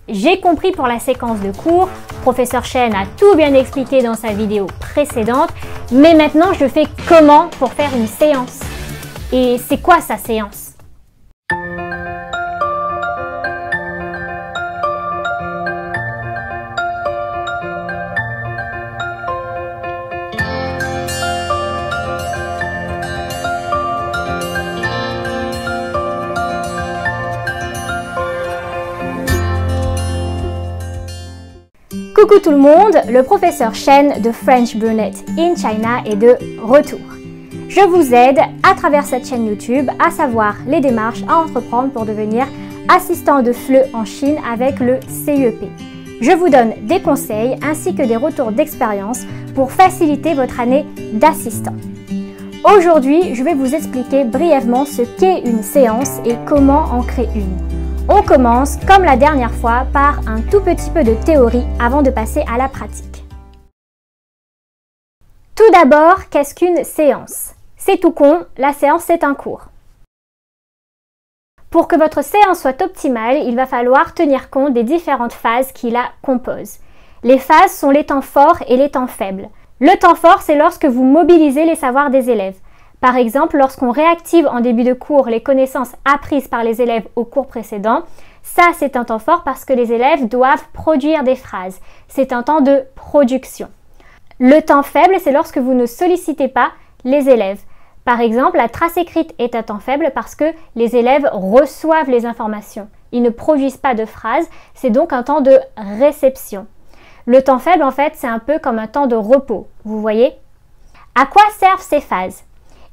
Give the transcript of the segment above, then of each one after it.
J'ai compris pour la séquence de cours, professeur Chen a tout bien expliqué dans sa vidéo précédente, mais maintenant je fais comment pour faire une séance? Et c'est quoi sa séance? Coucou tout le monde, le professeur Chen de French Brunette in China est de retour. Je vous aide à travers cette chaîne YouTube à savoir les démarches à entreprendre pour devenir assistant de FLE en Chine avec le CEP. Je vous donne des conseils ainsi que des retours d'expérience pour faciliter votre année d'assistant. Aujourd'hui, je vais vous expliquer brièvement ce qu'est une séance et comment en créer une. On commence, comme la dernière fois, par un tout petit peu de théorie avant de passer à la pratique. Tout d'abord, qu'est-ce qu'une séance? C'est tout con, la séance c'est un cours. Pour que votre séance soit optimale, il va falloir tenir compte des différentes phases qui la composent. Les phases sont les temps forts et les temps faibles. Le temps fort, c'est lorsque vous mobilisez les savoirs des élèves. Par exemple, lorsqu'on réactive en début de cours les connaissances apprises par les élèves au cours précédent, ça c'est un temps fort parce que les élèves doivent produire des phrases. C'est un temps de production. Le temps faible, c'est lorsque vous ne sollicitez pas les élèves. Par exemple, la trace écrite est un temps faible parce que les élèves reçoivent les informations. Ils ne produisent pas de phrases, c'est donc un temps de réception. Le temps faible, en fait, c'est un peu comme un temps de repos, vous voyez? À quoi servent ces phases?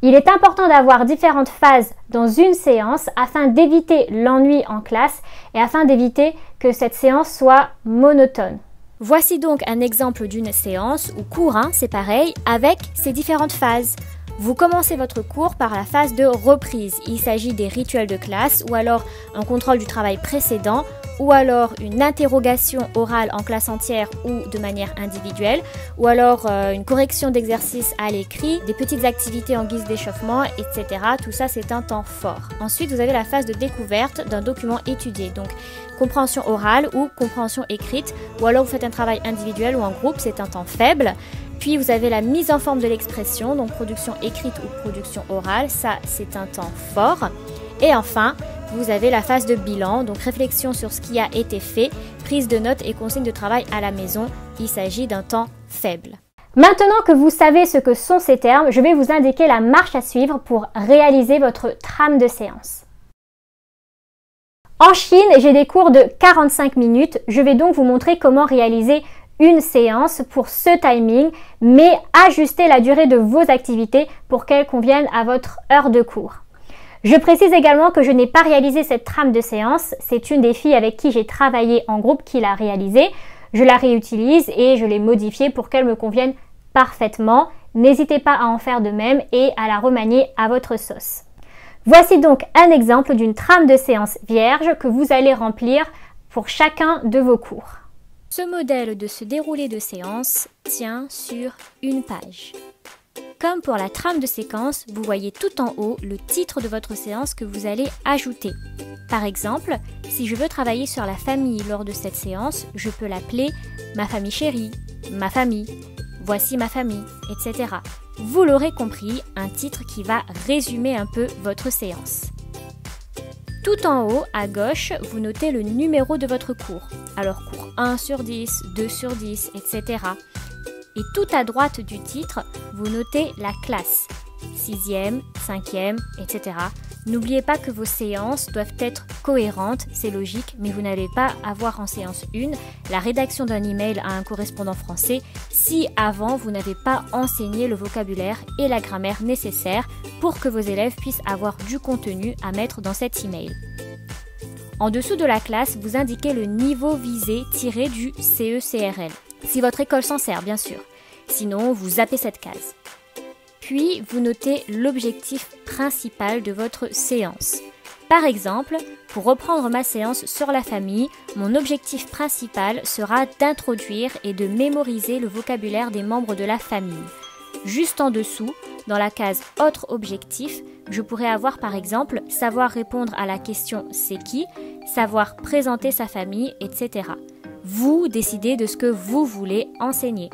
Il est important d'avoir différentes phases dans une séance afin d'éviter l'ennui en classe et afin d'éviter que cette séance soit monotone. Voici donc un exemple d'une séance ou cours, c'est pareil, avec ces différentes phases. Vous commencez votre cours par la phase de reprise. Il s'agit des rituels de classe ou alors un contrôle du travail précédent ou alors une interrogation orale en classe entière ou de manière individuelle ou alors une correction d'exercice à l'écrit, des petites activités en guise d'échauffement, etc. Tout ça, c'est un temps fort. Ensuite, vous avez la phase de découverte d'un document étudié, donc compréhension orale ou compréhension écrite ou alors vous faites un travail individuel ou en groupe, c'est un temps faible. Puis vous avez la mise en forme de l'expression, donc production écrite ou production orale, ça c'est un temps fort. Et enfin, vous avez la phase de bilan, donc réflexion sur ce qui a été fait, prise de notes et consignes de travail à la maison, il s'agit d'un temps faible. Maintenant que vous savez ce que sont ces termes, je vais vous indiquer la marche à suivre pour réaliser votre trame de séance. En Chine, j'ai des cours de 45 minutes, je vais donc vous montrer comment réaliser une séance pour ce timing, mais ajuster la durée de vos activités pour qu'elles conviennent à votre heure de cours. Je précise également que je n'ai pas réalisé cette trame de séance, c'est une des filles avec qui j'ai travaillé en groupe qui l'a réalisée. Je la réutilise et je l'ai modifiée pour qu'elle me convienne parfaitement. N'hésitez pas à en faire de même et à la remanier à votre sauce. Voici donc un exemple d'une trame de séance vierge que vous allez remplir pour chacun de vos cours. Ce modèle de ce déroulé de séance tient sur une page. Comme pour la trame de séquence, vous voyez tout en haut le titre de votre séance que vous allez ajouter. Par exemple, si je veux travailler sur la famille lors de cette séance, je peux l'appeler « Ma famille chérie »,« Ma famille »,« Voici ma famille », etc. Vous l'aurez compris, un titre qui va résumer un peu votre séance. Tout en haut, à gauche, vous notez le numéro de votre cours. Alors cours 1 sur 10, 2 sur 10, etc. Et tout à droite du titre, vous notez la classe, 6e, 5e, etc. N'oubliez pas que vos séances doivent être cohérentes, c'est logique, mais vous n'allez pas avoir en séance 1 la rédaction d'un email à un correspondant français si avant vous n'avez pas enseigné le vocabulaire et la grammaire nécessaires pour que vos élèves puissent avoir du contenu à mettre dans cet email. En dessous de la classe, vous indiquez le niveau visé tiré du CE-CRL. Si votre école s'en sert, bien sûr. Sinon, vous zappez cette case. Puis, vous notez l'objectif principal de votre séance. Par exemple, pour reprendre ma séance sur la famille, mon objectif principal sera d'introduire et de mémoriser le vocabulaire des membres de la famille. Juste en dessous, dans la case Autre objectif, je pourrais avoir par exemple savoir répondre à la question « C'est qui ?», savoir présenter sa famille, etc. Vous décidez de ce que vous voulez enseigner.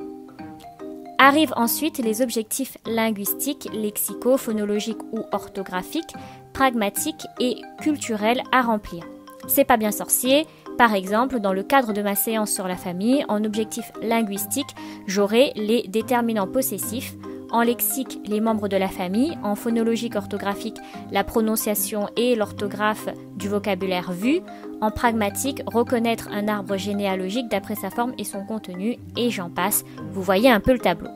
Arrivent ensuite les objectifs linguistiques, lexicaux, phonologiques ou orthographiques, pragmatiques et culturels à remplir. C'est pas bien sorcier. Par exemple, dans le cadre de ma séance sur la famille, en objectif linguistique, j'aurai les déterminants possessifs, en lexique, les membres de la famille, en phonologique orthographique, la prononciation et l'orthographe du vocabulaire vu, en pragmatique, reconnaître un arbre généalogique d'après sa forme et son contenu, et j'en passe. Vous voyez un peu le tableau.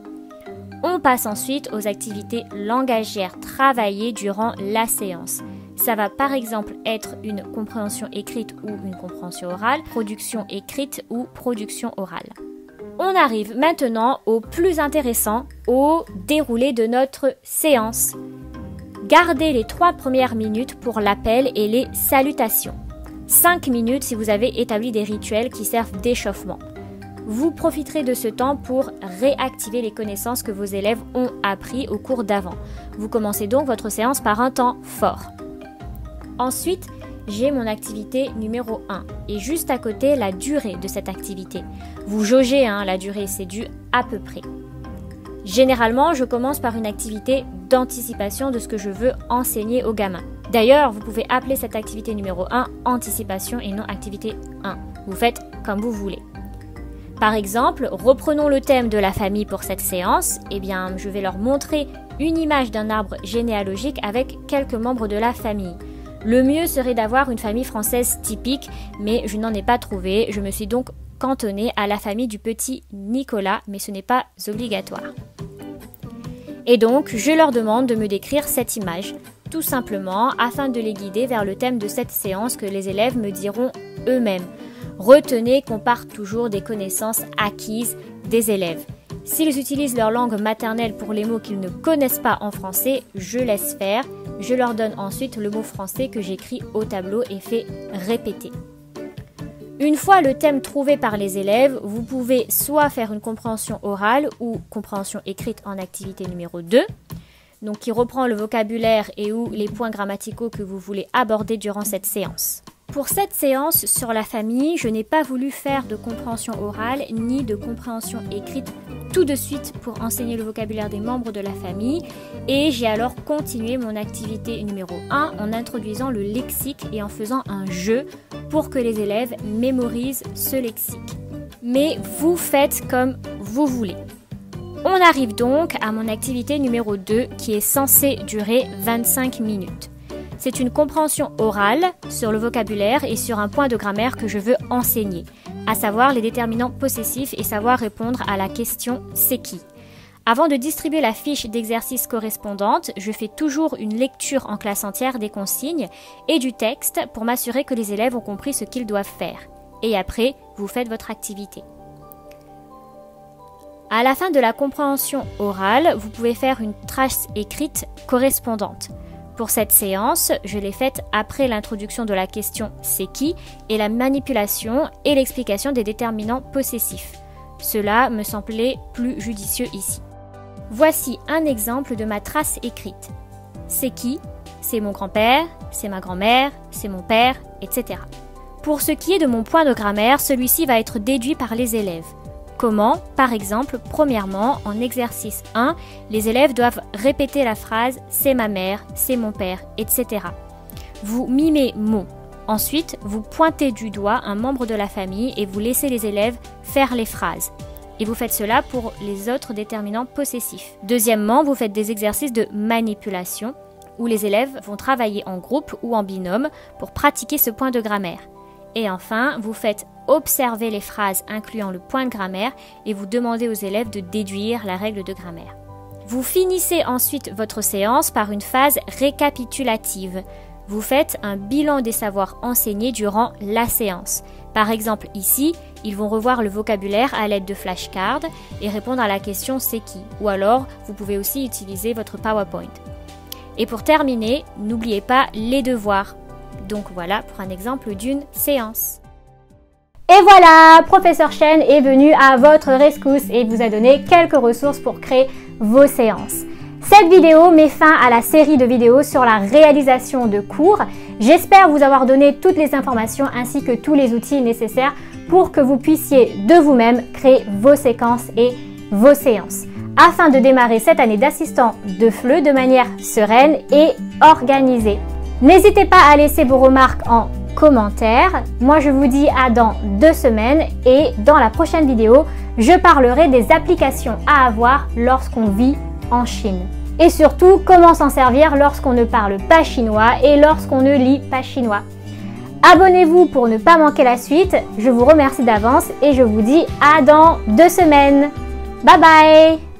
On passe ensuite aux activités langagières travaillées durant la séance. Ça va par exemple être une compréhension écrite ou une compréhension orale, production écrite ou production orale. On arrive maintenant au plus intéressant, au déroulé de notre séance. Gardez les 3 premières minutes pour l'appel et les salutations. 5 minutes si vous avez établi des rituels qui servent d'échauffement. Vous profiterez de ce temps pour réactiver les connaissances que vos élèves ont appris au cours d'avant. Vous commencez donc votre séance par un temps fort. Ensuite, j'ai mon activité numéro 1 et juste à côté la durée de cette activité. Vous jaugez la durée, c'est du à peu près. Généralement, je commence par une activité d'anticipation de ce que je veux enseigner aux gamins. D'ailleurs, vous pouvez appeler cette activité numéro 1 anticipation et non activité 1. Vous faites comme vous voulez. Par exemple, reprenons le thème de la famille pour cette séance. Je vais leur montrer une image d'un arbre généalogique avec quelques membres de la famille. Le mieux serait d'avoir une famille française typique, mais je n'en ai pas trouvé. Je me suis donc cantonnée à la famille du petit Nicolas, mais ce n'est pas obligatoire. Et donc, je leur demande de me décrire cette image, tout simplement afin de les guider vers le thème de cette séance que les élèves me diront eux-mêmes. Retenez qu'on part toujours des connaissances acquises des élèves. S'ils utilisent leur langue maternelle pour les mots qu'ils ne connaissent pas en français, je laisse faire. Je leur donne ensuite le mot français que j'écris au tableau et fais répéter. Une fois le thème trouvé par les élèves, vous pouvez soit faire une compréhension orale ou compréhension écrite en activité numéro 2, donc qui reprend le vocabulaire et ou les points grammaticaux que vous voulez aborder durant cette séance. Pour cette séance sur la famille, je n'ai pas voulu faire de compréhension orale ni de compréhension écrite tout de suite pour enseigner le vocabulaire des membres de la famille et j'ai alors continué mon activité numéro 1 en introduisant le lexique et en faisant un jeu pour que les élèves mémorisent ce lexique. Mais vous faites comme vous voulez. On arrive donc à mon activité numéro 2 qui est censée durer 25 minutes. C'est une compréhension orale sur le vocabulaire et sur un point de grammaire que je veux enseigner, à savoir les déterminants possessifs et savoir répondre à la question « c'est qui ?» Avant de distribuer la fiche d'exercice correspondante, je fais toujours une lecture en classe entière des consignes et du texte pour m'assurer que les élèves ont compris ce qu'ils doivent faire. Et après, vous faites votre activité. À la fin de la compréhension orale, vous pouvez faire une trace écrite correspondante. Pour cette séance, je l'ai faite après l'introduction de la question « c'est qui ?» et la manipulation et l'explication des déterminants possessifs. Cela me semblait plus judicieux ici. Voici un exemple de ma trace écrite. C'est qui? C'est mon grand-père, c'est ma grand-mère, c'est mon père, etc. Pour ce qui est de mon point de grammaire, celui-ci va être déduit par les élèves. Comment? Par exemple, premièrement, en exercice 1, les élèves doivent répéter la phrase « c'est ma mère, c'est mon père, etc. » Vous mimez mot. Ensuite, vous pointez du doigt un membre de la famille et vous laissez les élèves faire les phrases. Et vous faites cela pour les autres déterminants possessifs. Deuxièmement, vous faites des exercices de manipulation où les élèves vont travailler en groupe ou en binôme pour pratiquer ce point de grammaire. Et enfin, vous faites observer les phrases incluant le point de grammaire et vous demandez aux élèves de déduire la règle de grammaire. Vous finissez ensuite votre séance par une phase récapitulative. Vous faites un bilan des savoirs enseignés durant la séance. Par exemple, ici, ils vont revoir le vocabulaire à l'aide de flashcards et répondre à la question « c'est qui ?» ou alors, vous pouvez aussi utiliser votre PowerPoint. Et pour terminer, n'oubliez pas les devoirs. Donc voilà pour un exemple d'une séance. Et voilà, Professeur Chen est venu à votre rescousse et vous a donné quelques ressources pour créer vos séances. Cette vidéo met fin à la série de vidéos sur la réalisation de cours. J'espère vous avoir donné toutes les informations ainsi que tous les outils nécessaires pour que vous puissiez de vous-même créer vos séquences et vos séances, afin de démarrer cette année d'assistant de FLE de manière sereine et organisée. N'hésitez pas à laisser vos remarques en commentaire. Moi, je vous dis à dans 2 semaines et dans la prochaine vidéo, je parlerai des applications à avoir lorsqu'on vit en Chine. Et surtout, comment s'en servir lorsqu'on ne parle pas chinois et lorsqu'on ne lit pas chinois. Abonnez-vous pour ne pas manquer la suite. Je vous remercie d'avance et je vous dis à dans 2 semaines. Bye bye!